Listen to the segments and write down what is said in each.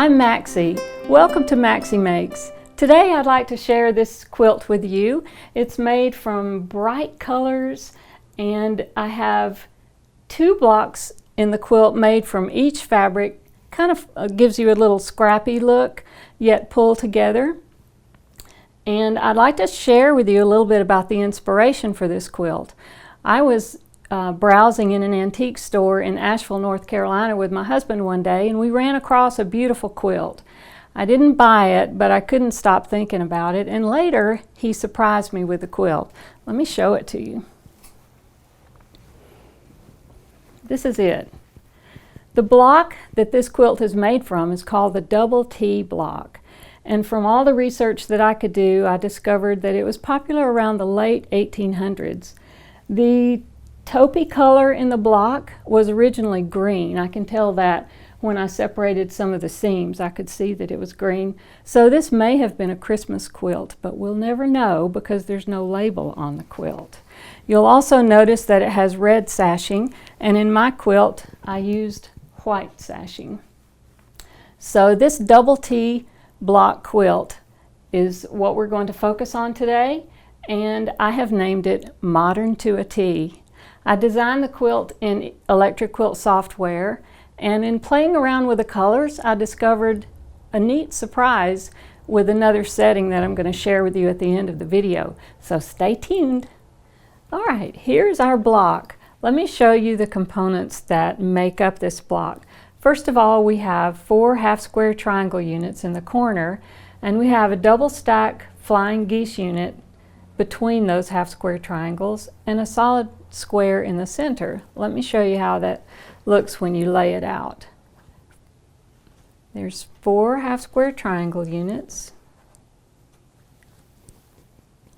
I'm Maxie. Welcome to Maxie Makes. Today I'd like to share this quilt with you. It's made from bright colors and I have 2 blocks in the quilt made from each fabric. Kind of gives you a little scrappy look, yet pulled together. And I'd like to share with you a little bit about the inspiration for this quilt. I was browsing in an antique store in Asheville, North Carolina with my husband one day, and we ran across a beautiful quilt. I didn't buy it, but I couldn't stop thinking about it, and later he surprised me with the quilt. Let me show it to you. This is it. The block that this quilt is made from is called the double T block. And from all the research that I could do, I discovered that it was popular around the late 1800s. The taupey color in the block was originally green. I can tell that when I separated some of the seams. I could see that it was green. So this may have been a Christmas quilt, but we'll never know because there's no label on the quilt. You'll also notice that it has red sashing, and in my quilt I used white sashing. So this double T block quilt is what we're going to focus on today, and I have named it Modern to a T. I designed the quilt in Electric Quilt software, and in playing around with the colors I discovered a neat surprise with another setting that I'm going to share with you at the end of the video, so stay tuned. Alright, here's our block. Let me show you the components that make up this block. First of all, we have 4 half square triangle units in the corner, and we have a double stack flying geese unit between those half square triangles and a solid square in the center. Let me show you how that looks when you lay it out. There's 4 half square triangle units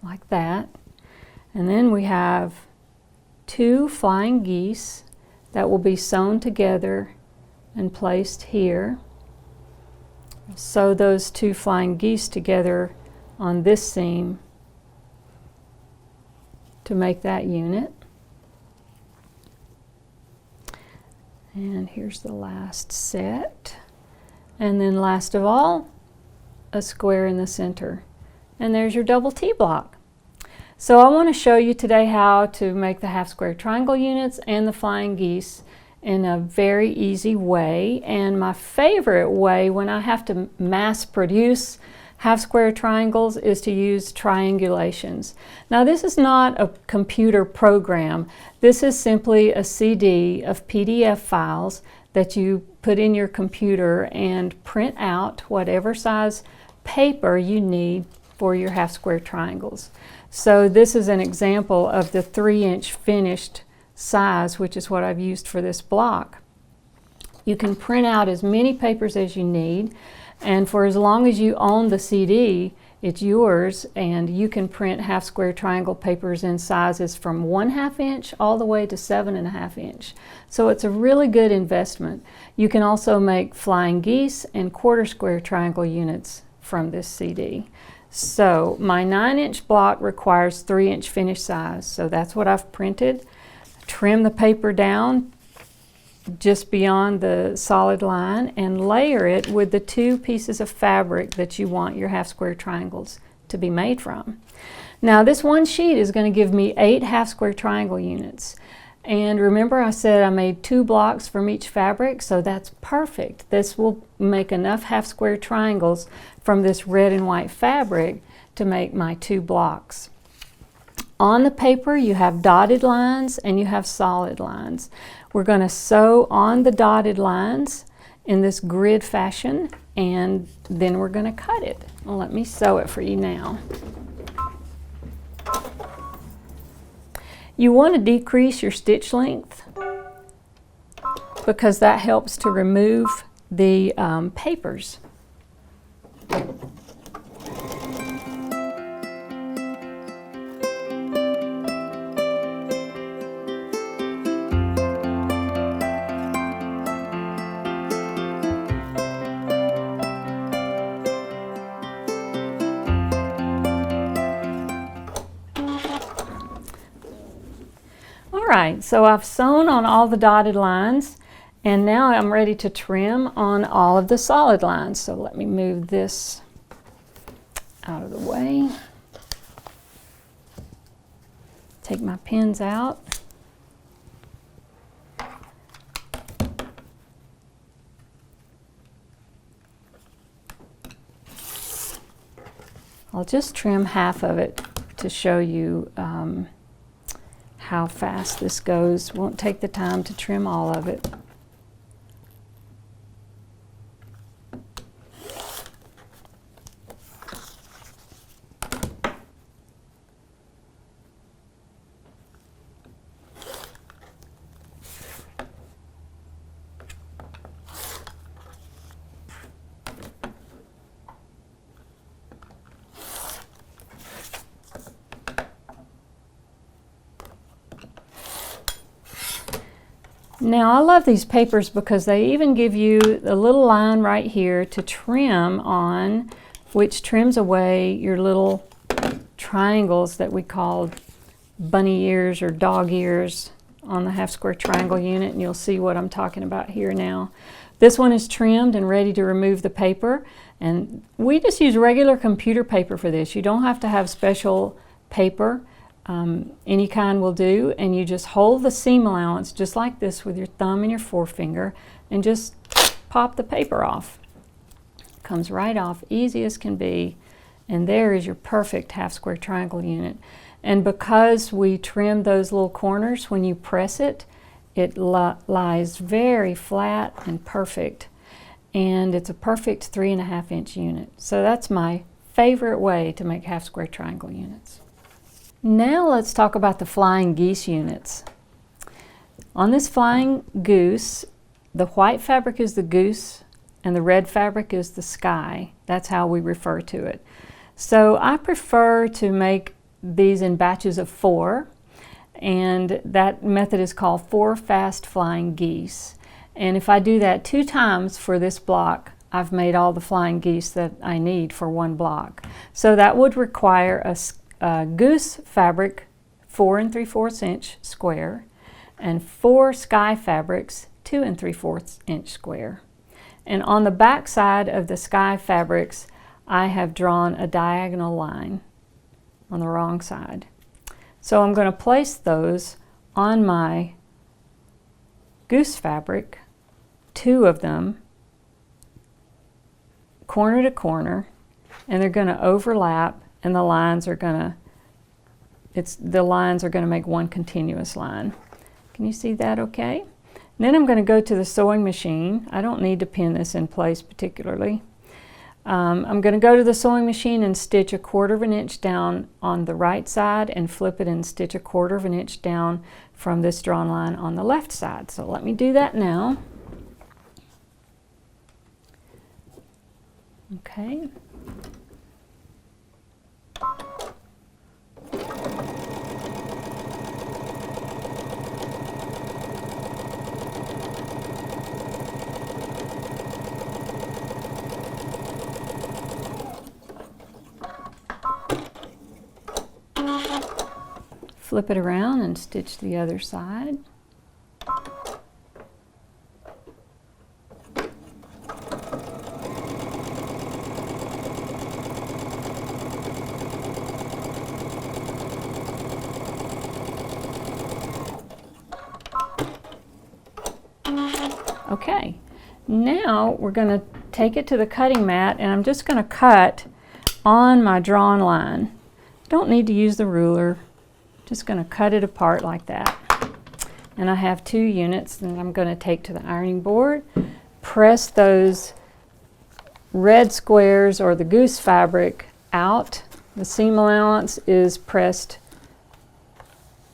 like that, and then we have 2 flying geese that will be sewn together and placed here. Sew those 2 flying geese together on this seam to make that unit. And here's the last set. And then last of all, a square in the center. And there's your double T block. So I want to show you today how to make the half square triangle units and the flying geese in a very easy way. And my favorite way when I have to mass produce half square triangles is to use triangulations. Now this is not a computer program. This is simply a CD of PDF files that you put in your computer and print out whatever size paper you need for your half square triangles. So this is an example of the 3-inch finished size, which is what I've used for this block. You can print out as many papers as you need, and for as long as you own the CD, it's yours, and you can print half square triangle papers in sizes from 1/2 inch all the way to 7.5 inch. So it's a really good investment. You can also make flying geese and quarter square triangle units from this CD. So my 9-inch block requires 3-inch finished size, so that's what I've printed. Trim the paper down just beyond the solid line and layer it with the 2 pieces of fabric that you want your half square triangles to be made from. Now this one sheet is going to give me 8 half square triangle units. And remember I said I made 2 blocks from each fabric, so that's perfect. This will make enough half square triangles from this red and white fabric to make my 2 blocks. On the paper you have dotted lines and you have solid lines. We're going to sew on the dotted lines in this grid fashion, and then we're going to cut it. Well, let me sew it for you now. You want to decrease your stitch length because that helps to remove the papers. Alright, so I've sewn on all the dotted lines, And now I'm ready to trim on all of the solid lines. So let me move this out of the way. Take my pins out. I'll just trim half of it to show you how fast this goes. Won't take the time to trim all of it. Now I love these papers because they even give you a little line right here to trim on, which trims away your little triangles that we call bunny ears or dog ears on the half square triangle unit, and you'll see what I'm talking about here now. This one is trimmed and ready to remove the paper, and we just use regular computer paper for this. You don't have to have special paper. Any kind will do, and you just hold the seam allowance just like this with your thumb and your forefinger and just pop the paper off. Comes right off, easy as can be, and there is your perfect half square triangle unit. And because we trimmed those little corners, when you press it, it lies very flat and perfect, and it's a perfect 3.5 inch unit. So that's my favorite way to make half square triangle units. Now let's talk about the flying geese units. On this flying goose, the white fabric is the goose and the red fabric is the sky. That's how we refer to it. So I prefer to make these in batches of 4, and that method is called 4 fast flying geese. And if I do that 2 times for this block, I've made all the flying geese that I need for 1 block. So that would require a goose fabric 4 3/4 inch square and 4 sky fabrics 2 3/4 inch square. And on the back side of the sky fabrics, I have drawn a diagonal line on the wrong side. So I'm going to place those on my goose fabric, 2 of them, corner to corner, and they're going to overlap, and the lines are going to make one continuous line. Can you see that okay? And then I'm going to go to the sewing machine. I don't need to pin this in place particularly. I'm going to go to the sewing machine and stitch 1/4 inch down on the right side and flip it and stitch 1/4 inch down from this drawn line on the left side. So let me do that now. Okay. Flip it around and stitch the other side. Okay, now we're going to take it to the cutting mat, and I'm just going to cut on my drawn line. Don't need to use the ruler. Just going to cut it apart like that. And I have 2 units that I'm going to take to the ironing board. Press those red squares or the goose fabric out. The seam allowance is pressed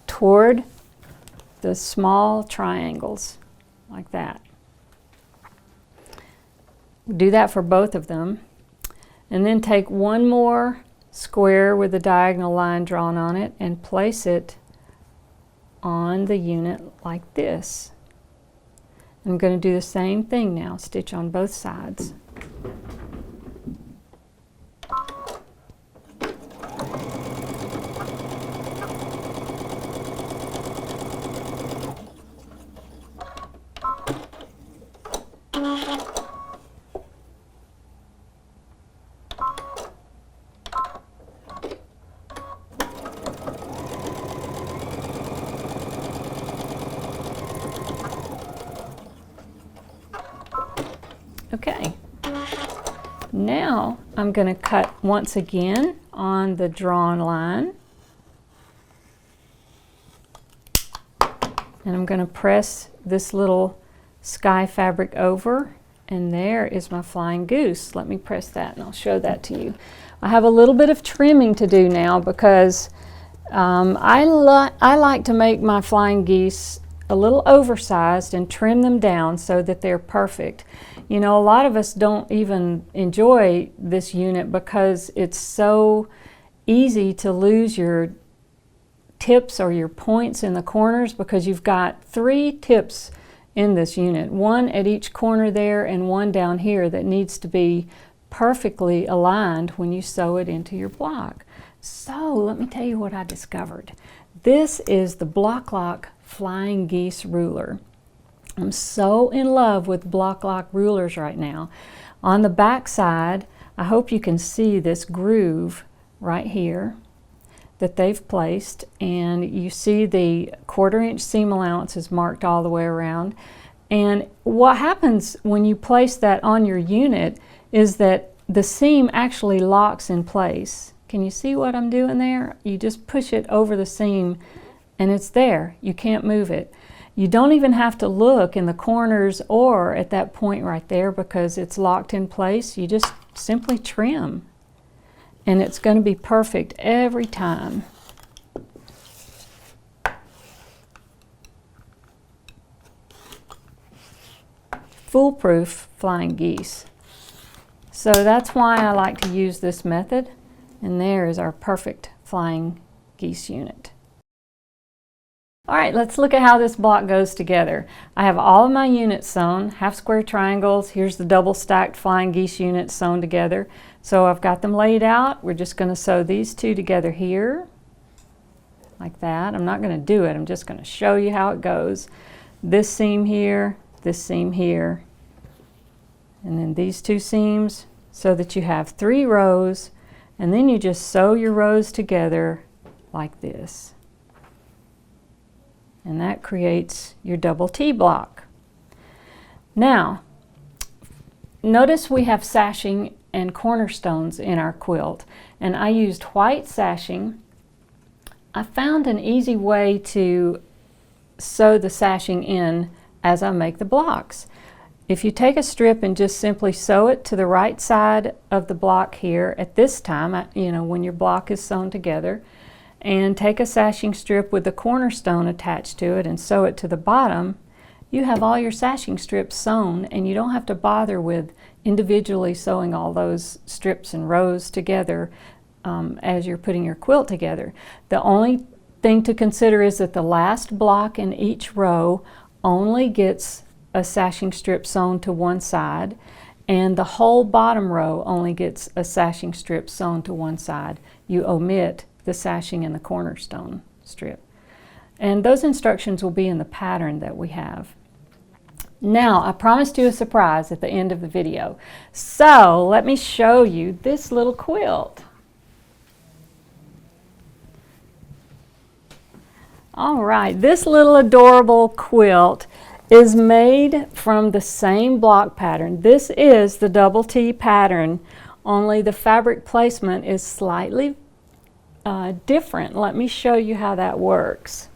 toward the small triangles like that. Do that for both of them. And then take one more square with a diagonal line drawn on it and place it on the unit like this. I'm going to do the same thing now, stitch on both sides. Okay. Now I'm going to cut once again on the drawn line. And I'm going to press this little sky fabric over, and there is my flying goose. Let me press that and I'll show that to you. I have a little bit of trimming to do now because I like to make my flying geese a little oversized and trim them down so that they're perfect. You know, a lot of us don't even enjoy this unit because it's so easy to lose your tips or your points in the corners, because you've got 3 tips in this unit, one at each corner there and one down here that needs to be perfectly aligned when you sew it into your block. So let me tell you what I discovered. This is the Block Lock Flying Geese ruler. I'm so in love with Block Lock rulers right now. On the back side, I hope you can see this groove right here that they've placed, and you see the 1/4 inch seam allowance is marked all the way around. And what happens when you place that on your unit is that the seam actually locks in place. Can you see what I'm doing there? You just push it over the seam and it's there. You can't move it. You don't even have to look in the corners or at that point right there because it's locked in place. You just simply trim, and it's going to be perfect every time. Foolproof flying geese. So that's why I like to use this method, and there is our perfect flying geese unit. All right, let's look at how this block goes together. I have all of my units sewn, half square triangles. Here's the double stacked flying geese units sewn together. So I've got them laid out. We're just going to sew these 2 together here, like that. I'm not going to do it, I'm just going to show you how it goes. This seam here, this seam here, and then these 2 seams, so that you have 3 rows, and then you just sew your rows together like this. And that creates your double T block. Now, notice we have sashing and cornerstones in our quilt, and I used white sashing. I found an easy way to sew the sashing in as I make the blocks. If you take a strip and just simply sew it to the right side of the block here at this time, you know, when your block is sewn together, and take a sashing strip with the cornerstone attached to it and sew it to the bottom, you have all your sashing strips sewn, and you don't have to bother with individually sewing all those strips and rows together as you're putting your quilt together. The only thing to consider is that the last block in each row only gets a sashing strip sewn to one side, and the whole bottom row only gets a sashing strip sewn to one side. You omit the sashing in the cornerstone strip. And those instructions will be in the pattern that we have. Now, I promised you a surprise at the end of the video. So let me show you this little quilt. All right, this little adorable quilt is made from the same block pattern. This is the double T pattern, only the fabric placement is slightly different. Let me show you how that works.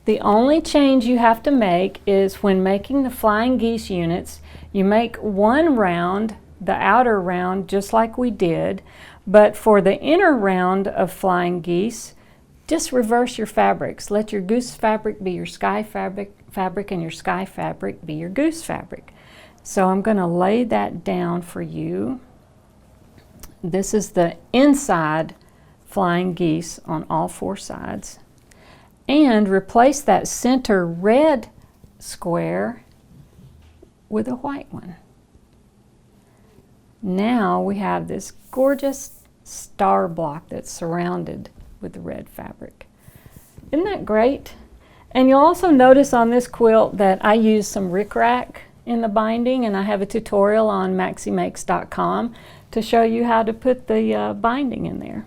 The only change you have to make is when making the flying geese units, you make one round, the outer round, just like we did, but for the inner round of flying geese, just reverse your fabrics. Let your goose fabric be your sky fabric and your sky fabric be your goose fabric. So I'm going to lay that down for you. This is the inside flying geese on all 4 sides. And replace that center red square with a white one. Now we have this gorgeous star block that's surrounded with the red fabric. Isn't that great? And you'll also notice on this quilt that I use some rickrack in the binding, and I have a tutorial on maxiemakes.com to show you how to put the binding in there.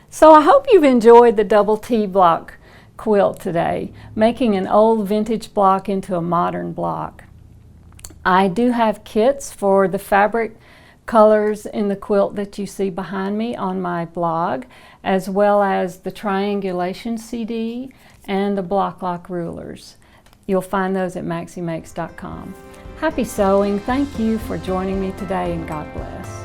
So I hope you've enjoyed the double T block quilt today, making an old vintage block into a modern block. I do have kits for the fabric colors in the quilt that you see behind me on my blog, as well as the triangulation CD and the block lock rulers. You'll find those at maxiemakes.com. Happy sewing. Thank you for joining me today, and God bless.